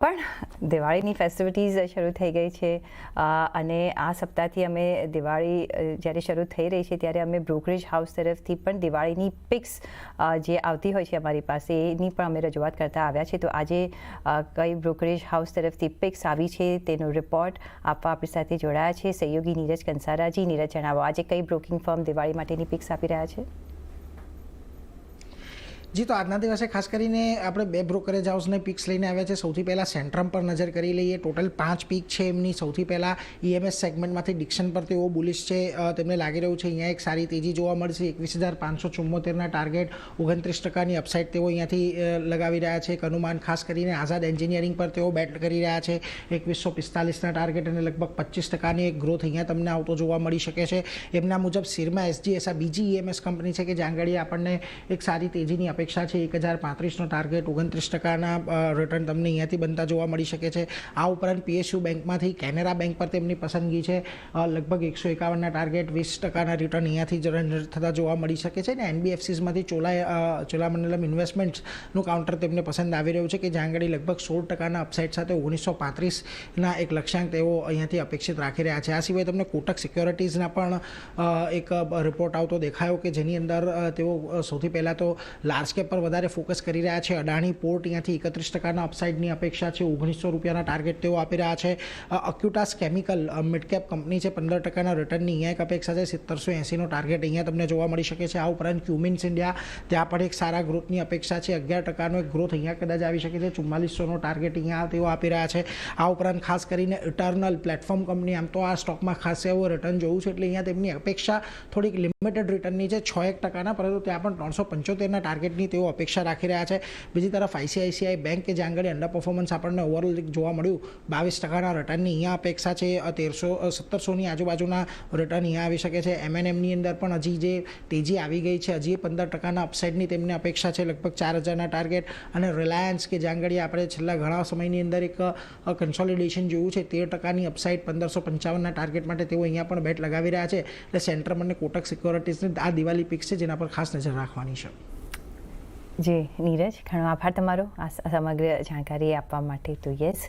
પણ દિવાળીની ફેસ્ટિવિટીઝ શરૂ થઈ ગઈ છે અને આ સપ્તાહથી અમે દિવાળી જ્યારે શરૂ થઈ રહી છે ત્યારે અમે બ્રોકરેજ હાઉસ તરફથી પણ દિવાળીની પિક્સ જે આવતી હોય છે અમારી પાસે એની પણ અમે રજૂઆત કરતા આવ્યા છે. તો આજે કઈ બ્રોકરેજ હાઉસ તરફથી પિક્સ આવી છે તેનો રિપોર્ટ આપવા આપણી સાથે જોડાયા છે સહયોગી નીરજ કંસારાજી. નીરજ, જણાવો આજે કઈ બ્રોકિંગ ફર્મ દિવાળી માટેની પિક્સ આપી રહ્યા છે? જી, તો આજના દિવસે ખાસ કરીને આપણે બે બ્રોકરેજ હાઉસને પિક્સ લઈને આવ્યા છે. સૌથી પહેલાં સેન્ટ્રમ પર નજર કરી લઈએ. ટોટલ 5 પીક છે એમની. સૌથી પહેલાં EMS સેગમેન્ટમાંથી ડિક્શન પર તેઓ બુલિશ છે. તેમને લાગી રહ્યું છે અહીંયા એક સારી તેજી જોવા મળશે. 21,574ના ટાર્ગેટ, 29%ની અપસાઇડ તેઓ અહીંયાથી લગાવી રહ્યા છે. એક અનુમાન ખાસ કરીને આઝાદ એન્જિનિયરિંગ પર તેઓ બેટ કરી રહ્યા છે. 2145ના ટાર્ગેટ અને લગભગ 25%ની એક ગ્રોથ અહીંયા તમને આવતો જોવા મળી શકે છે. એમના મુજબ સિરમા SGS આ બીજી EMS કંપની છે કે જ્યાં આગળ આપણને એક સારી તેજીની અપેક્ષા છે. 1035નો ટાર્ગેટ, 29%ના રિટર્ન તમને અહીંયાથી બનતા જોવા મળી શકે છે. આ ઉપરાંત PSU બેંકમાંથી કેનેરા બેંક પર તેમની પસંદગી છે. લગભગ 151ના ટાર્ગેટ, 20%ના રિટર્ન અહીંયાથી જનરેટ થતા જોવા મળી શકે છે. અને NBFCsમાંથી ચોલામંડલમ ઇન્વેસ્ટમેન્ટ્સનું કાઉન્ટર તેમને પસંદ આવી રહ્યું છે કે જ્યાં આગળ લગભગ 16%ના અપસાઇડ સાથે 1935ના એક લક્ષ્યાંક તેઓ અહીંયાથી અપેક્ષિત રાખી રહ્યા છે. આ સિવાય તમને કોટક સિક્યોરિટીઝના પણ એક રિપોર્ટ આવતો દેખાયો કે જેની અંદર તેઓ સૌથી પહેલાં તો લાર્જ કેપ પર વધારે ફોકસ કરી રહ્યા છે. અડાણી પોર્ટ અહીંયાથી 31%ના અપસાઇડની અપેક્ષા છે. 1900 રૂપિયાના ટાર્ગેટ તેઓ આપી રહ્યા છે. અક્યુટાસ કેમિકલ મિડ કેપ કંપની છે, 15%ના રિટર્નની અહીંયા એક અપેક્ષા છે. 1780નો ટાર્ગેટ અહીંયા તમને જોવા મળી શકે છે. આ ઉપરાંત ક્યુમિન્સ ઇન્ડિયા, ત્યાં પણ એક સારા ગ્રોથની અપેક્ષા છે. 11%નો એક ગ્રોથ અહીંયા કદાચ આવી શકે છે. 4400નો ટાર્ગેટ અહીંયા તેઓ આપી રહ્યા છે. આ ઉપરાંત ખાસ કરીને ઇટર્નલ પ્લેટફોર્મ કંપની, આમ તો આ સ્ટોકમાં ખાસ એવું રિટર્ન જોયું છે એટલે અહીંયા તેમની અપેક્ષા થોડીક લિમિટેડ રિટર્નની છે, 6% પરંતુ ત્યાં પણ 375ના ટાર્ગેટની તેઓ અપેક્ષા રાખી રહ્યા છે. બીજી તરફ ICICI બેંક કે જ્યાં આગળ અંડર પરફોર્મન્સ આપણને ઓવરઓલ જોવા મળ્યું, 22%ના રિટર્નની અહીંયા અપેક્ષા છે. 1700ની આજુબાજુના રિટર્ન અહીંયા આવી શકે છે. MNMની અંદર પણ હજી જે તેજી આવી ગઈ છે, હજી 15%ના અપસાઇડની તેમને અપેક્ષા છે. લગભગ 4000ના ટાર્ગેટ. અને રિલાયન્સ કે જ્યાં આગળ આપણે છેલ્લા ઘણા સમયની અંદર એક કન્સોલિડેશન જોયું છે, 13%ની અપસાઇડ, 1555ના ટાર્ગેટ માટે તેઓ અહીંયા પણ બેટ લગાવી રહ્યા છે. એટલે સેન્ટ્રમ અને કોટક સિક્યોરિટીઝની આ દિવાળી પિક્સ છે જેના પર ખાસ નજર રાખવાની છે. જી નીરજ, ઘણો આભાર તમારો આ સમગ્ર જાણકારી આપવા માટે. તો યસ,